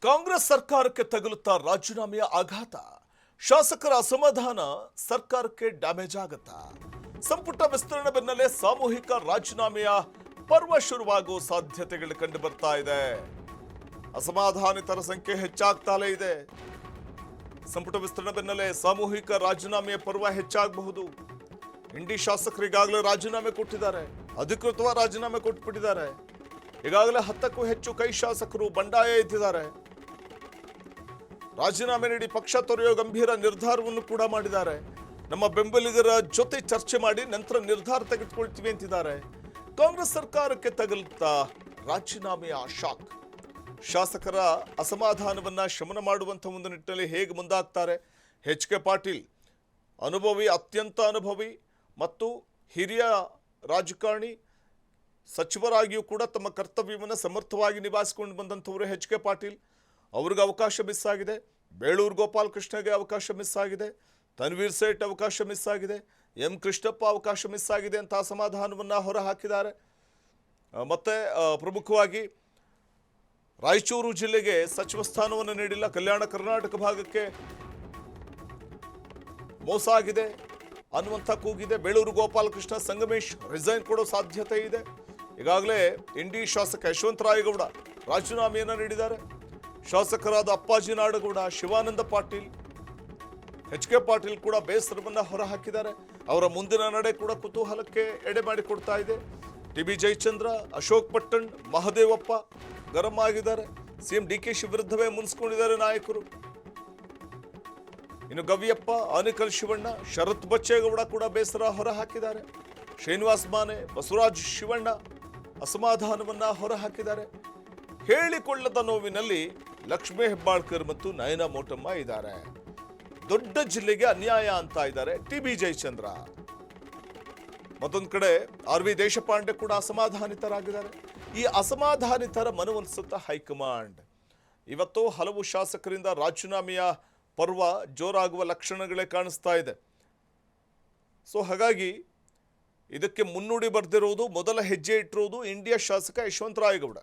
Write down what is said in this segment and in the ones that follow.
ಕಾಂಗ್ರೆಸ್ ಸರ್ಕಾರಕ್ಕೆ ತಗುಲುತ್ತಾ ರಾಜೀನಾಮೆಯ ಆಘಾತ. ಶಾಸಕರ ಅಸಮಾಧಾನ ಸರ್ಕಾರಕ್ಕೆ ಡ್ಯಾಮೇಜ್ ಆಗುತ್ತಾ? ಸಂಪುಟ ವಿಸ್ತರಣೆ ಬೆನ್ನಲ್ಲೇ ಸಾಮೂಹಿಕ ರಾಜೀನಾಮೆಯ ಪರ್ವ ಶುರುವಾಗುವ ಸಾಧ್ಯತೆಗಳು ಕಂಡು ಬರ್ತಾ ಇದೆ. ಅಸಮಾಧಾನಿತರ ಸಂಖ್ಯೆ ಹೆಚ್ಚಾಗ್ತಾಲೇ ಇದೆ. ಸಂಪುಟ ವಿಸ್ತರಣೆ ಬೆನ್ನಲ್ಲೇ ಸಾಮೂಹಿಕ ರಾಜೀನಾಮೆಯ ಪರ್ವ ಹೆಚ್ಚಾಗಬಹುದು. ಇಂಡಿ ಶಾಸಕರಿಗಾಗಲೇ ರಾಜೀನಾಮೆ ಕೊಟ್ಟಿದ್ದಾರೆ, ಅಧಿಕೃತವಾಗಿ ರಾಜೀನಾಮೆ ಕೊಟ್ಟುಬಿಟ್ಟಿದ್ದಾರೆ. ಈಗಾಗಲೇ 10ಕ್ಕೂ ಹೆಚ್ಚು ಕೈ ಶಾಸಕರು ಬಂಡಾಯ ಎದ್ದಿದ್ದಾರೆ. ರಾಜೀನಾಮೆ ನೀಡಿ ಪಕ್ಷ ತೊರೆಯುವ ಗಂಭೀರ ನಿರ್ಧಾರವನ್ನು ಕೂಡ ಮಾಡಿದ್ದಾರೆ. ನಮ್ಮ ಬೆಂಬಲಿಗರ ಜೊತೆ ಚರ್ಚೆ ಮಾಡಿ ನಂತರ ನಿರ್ಧಾರ ತೆಗೆದುಕೊಳ್ತೀವಿ ಅಂತಿದ್ದಾರೆ. ಕಾಂಗ್ರೆಸ್ ಸರ್ಕಾರಕ್ಕೆ ತಗುಲುತ್ತಾ ರಾಜೀನಾಮೆಯ ಶಾಕ್. ಶಾಸಕರ ಅಸಮಾಧಾನವನ್ನ ಶಮನ ಮಾಡುವಂಥ ಒಂದು ನಿಟ್ಟಿನಲ್ಲಿ ಹೇಗೆ ಮುಂದಾಗ್ತಾರೆ? ಎಚ್.ಕೆ. ಪಾಟೀಲ್ ಅನುಭವಿ, ಅತ್ಯಂತ ಅನುಭವಿ ಮತ್ತು ಹಿರಿಯ ರಾಜಕಾರಣಿ, ಸಚಿವರಾಗಿಯೂ ಕೂಡ ತಮ್ಮ ಕರ್ತವ್ಯವನ್ನು ಸಮರ್ಥವಾಗಿ ನಿಭಾಯಿಸಿಕೊಂಡು ಬಂದಂಥವರು ಎಚ್.ಕೆ. ಪಾಟೀಲ್. ಅವ್ರಿಗೆ ಅವಕಾಶ ಮಿಸ್ ಆಗಿದೆ. ಬೇಳೂರು ಗೋಪಾಲಕೃಷ್ಣಗೆ ಅವಕಾಶ ಮಿಸ್ ಆಗಿದೆ. ತನ್ವೀರ್ ಸೇಠ್ ಅವಕಾಶ ಮಿಸ್ ಆಗಿದೆ. ಎಂ ಕೃಷ್ಣಪ್ಪ ಅವಕಾಶ ಮಿಸ್ ಆಗಿದೆ ಅಂತ ಅಸಮಾಧಾನವನ್ನು ಹೊರ ಹಾಕಿದ್ದಾರೆ. ಮತ್ತೆ ಪ್ರಮುಖವಾಗಿ ರಾಯಚೂರು ಜಿಲ್ಲೆಗೆ ಸಚಿವ ಸ್ಥಾನವನ್ನು ನೀಡಿಲ್ಲ, ಕಲ್ಯಾಣ ಕರ್ನಾಟಕ ಭಾಗಕ್ಕೆ ಮೋಸ ಆಗಿದೆ ಅನ್ನುವಂಥ ಕೂಗಿದೆ. ಬೇಳೂರು ಗೋಪಾಲಕೃಷ್ಣ, ಸಂಗಮೇಶ್ ರಿಸೈನ್ ಕೊಡೋ ಸಾಧ್ಯತೆ ಇದೆ. ಈಗಾಗಲೇ ಇಂಡಿ ಶಾಸಕ ಯಶವಂತರಾಯಗೌಡ ರಾಜೀನಾಮೆಯನ್ನು ನೀಡಿದ್ದಾರೆ. ಶಾಸಕರಾದ ಅಪ್ಪಾಜಿ ನಾಡಗೌಡ, ಶಿವಾನಂದ ಪಾಟೀಲ್, ಎಚ್.ಕೆ. ಪಾಟೀಲ್ ಕೂಡ ಬೇಸರವನ್ನು ಹೊರಹಾಕಿದ್ದಾರೆ. ಅವರ ಮುಂದಿನ ನಡೆ ಕೂಡ ಕುತೂಹಲಕ್ಕೆ ಎಡೆ ಮಾಡಿಕೊಡ್ತಾ ಇದೆ. ಟಿ.ಬಿ. ಜಯಚಂದ್ರ, ಅಶೋಕ್ ಪಟ್ಟಣ್, ಮಹದೇವಪ್ಪ ಗರಂ ಆಗಿದ್ದಾರೆ. ಸಿಎಂ ಡಿ.ಕೆ.ಶಿ ವಿರುದ್ಧವೇ ಮುನ್ಸ್ಕೊಂಡಿದ್ದಾರೆ ನಾಯಕರು. ಇನ್ನು ಗವಿಯಪ್ಪ, ಆನೇಕಲ್ ಶಿವಣ್ಣ, ಶರತ್ ಬಚ್ಚೇಗೌಡ ಕೂಡ ಬೇಸರ ಹೊರಹಾಕಿದ್ದಾರೆ. ಶ್ರೀನಿವಾಸ್ ಮಾನೆ, ಬಸವರಾಜ್ ಶಿವಣ್ಣ ಅಸಮಾಧಾನವನ್ನ ಹೊರಹಾಕಿದ್ದಾರೆ. ಹೇಳಿಕೊಳ್ಳದ ನೋವಿನಲ್ಲಿ ಲಕ್ಷ್ಮೀ ಹೆಬ್ಬಾಳ್ಕರ್ ಮತ್ತು ನಯನ ಮೋಟಮ್ಮ ಇದ್ದಾರೆ. ದೊಡ್ಡ ಜಿಲ್ಲೆಗೆ ಅನ್ಯಾಯ ಅಂತ ಇದ್ದಾರೆ ಟಿ.ಬಿ. ಜಯಚಂದ್ರ. ಮತ್ತೊಂದು ಕಡೆ ಆರ್.ವಿ. ದೇಶಪಾಂಡೆ ಕೂಡ ಅಸಮಾಧಾನಿತರಾಗಿದ್ದಾರೆ. ಈ ಅಸಮಾಧಾನಿತರ ಮನವೊಲಿಸುತ್ತ ಹೈಕಮಾಂಡ್. ಇವತ್ತು ಹಲವು ಶಾಸಕರಿಂದ ರಾಜೀನಾಮೆಯ ಪರ್ವ ಜೋರಾಗುವ ಲಕ್ಷಣಗಳೇ ಕಾಣಿಸ್ತಾ ಇದೆ. ಸೊ ಹಾಗಾಗಿ ಇದಕ್ಕೆ ಮುನ್ನುಡಿ ಬರೆದಿರುವುದು, ಮೊದಲ ಹೆಜ್ಜೆ ಇಟ್ಟಿರುವುದು ಇಂಡಿಯಾ ಶಾಸಕ ಯಶವಂತರಾಯಗೌಡ.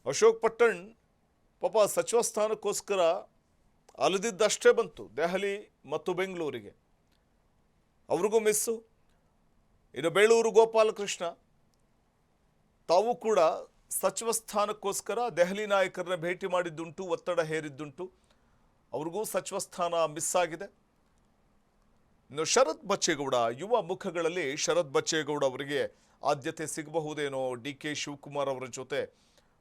ಅಶೋಕ್ ಪಟ್ಟಣ್ ಪಾಪ ಸಚಿವ ಸ್ಥಾನಕ್ಕೋಸ್ಕರ ಅಲದಿದ್ದಷ್ಟೇ ಬಂತು ದೆಹಲಿ ಮತ್ತು ಬೆಂಗಳೂರಿಗೆ, ಅವ್ರಿಗೂ ಮಿಸ್ಸು. ಇನ್ನು ಬೇಳೂರು ಗೋಪಾಲಕೃಷ್ಣ ತಾವು ಕೂಡ ಸಚಿವ ಸ್ಥಾನಕ್ಕೋಸ್ಕರ ದೆಹಲಿ ನಾಯಕರನ್ನ ಭೇಟಿ ಮಾಡಿದ್ದುಂಟು, ಒತ್ತಡ ಹೇರಿದ್ದುಂಟು, ಅವ್ರಿಗೂ ಸಚಿವ ಸ್ಥಾನ ಮಿಸ್ ಆಗಿದೆ. ಇನ್ನು ಶರತ್ ಬಚ್ಚೇಗೌಡ, ಯುವ ಮುಖಗಳಲ್ಲಿ ಶರತ್ ಬಚ್ಚೇಗೌಡ ಅವರಿಗೆ ಆದ್ಯತೆ ಸಿಗಬಹುದೇನೋ. ಡಿ.ಕೆ. ಶಿವಕುಮಾರ್ ಅವರ ಜೊತೆ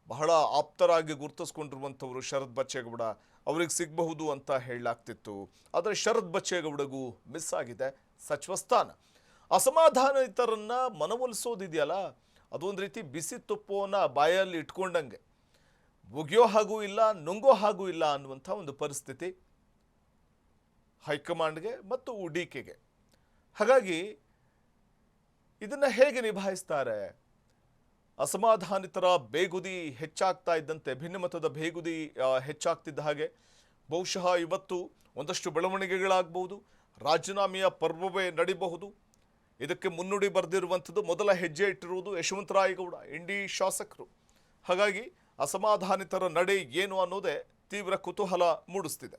ಬಹಳ ಆಪ್ತರಾಗಿ ಗುರುತಿಸ್ಕೊಂಡಿರುವಂಥವರು ಶರತ್ ಬಚ್ಚೇಗೌಡ, ಅವ್ರಿಗೆ ಸಿಗಬಹುದು ಅಂತ ಹೇಳಲಾಗ್ತಿತ್ತು. ಆದರೆ ಶರತ್ ಬಚ್ಚೇಗೌಡಗೂ ಮಿಸ್ ಆಗಿದೆ ಸಚಿವ ಸ್ಥಾನ. ಅಸಮಾಧಾನಿತರನ್ನ ಮನವೊಲಿಸೋದಿದೆಯಲ್ಲ, ಅದೊಂದು ರೀತಿ ಬಿಸಿ ತುಪ್ಪವನ್ನು ಬಾಯಲ್ಲಿ ಇಟ್ಕೊಂಡಂಗೆ, ಮುಗಿಯೋ ಹಾಗೂ ಇಲ್ಲ, ನುಂಗೋ ಹಾಗೂ ಇಲ್ಲ ಅನ್ನುವಂಥ ಒಂದು ಪರಿಸ್ಥಿತಿ ಹೈಕಮಾಂಡ್ಗೆ ಮತ್ತು ಡಿ.ಕೆ.ಗೆ. ಹಾಗಾಗಿ ಇದನ್ನು ಹೇಗೆ ನಿಭಾಯಿಸ್ತಾರೆ? ಅಸಮಾಧಾನಿತರ ಬೇಗುದಿ ಹೆಚ್ಚಾಗ್ತಾ ಇದ್ದಂತೆ, ಭಿನ್ನಮತದ ಬೇಗುದಿ ಹೆಚ್ಚಾಗ್ತಿದ್ದ ಹಾಗೆ ಬಹುಶಃ ಇವತ್ತು ಒಂದಷ್ಟು ಬೆಳವಣಿಗೆಗಳಾಗಬಹುದು, ರಾಜೀನಾಮೆಯ ಪರ್ವವೇ ನಡಿಬಹುದು. ಇದಕ್ಕೆ ಮುನ್ನುಡಿ ಬರೆದಿರುವಂಥದ್ದು, ಮೊದಲ ಹೆಜ್ಜೆ ಇಟ್ಟಿರುವುದು ಯಶವಂತರಾಯಗೌಡ, ಇಂಡಿ ಶಾಸಕರು. ಹಾಗಾಗಿ ಅಸಮಾಧಾನಿತರ ನಡೆ ಏನು ಅನ್ನೋದೇ ತೀವ್ರ ಕುತೂಹಲ ಮೂಡಿಸ್ತಿದೆ.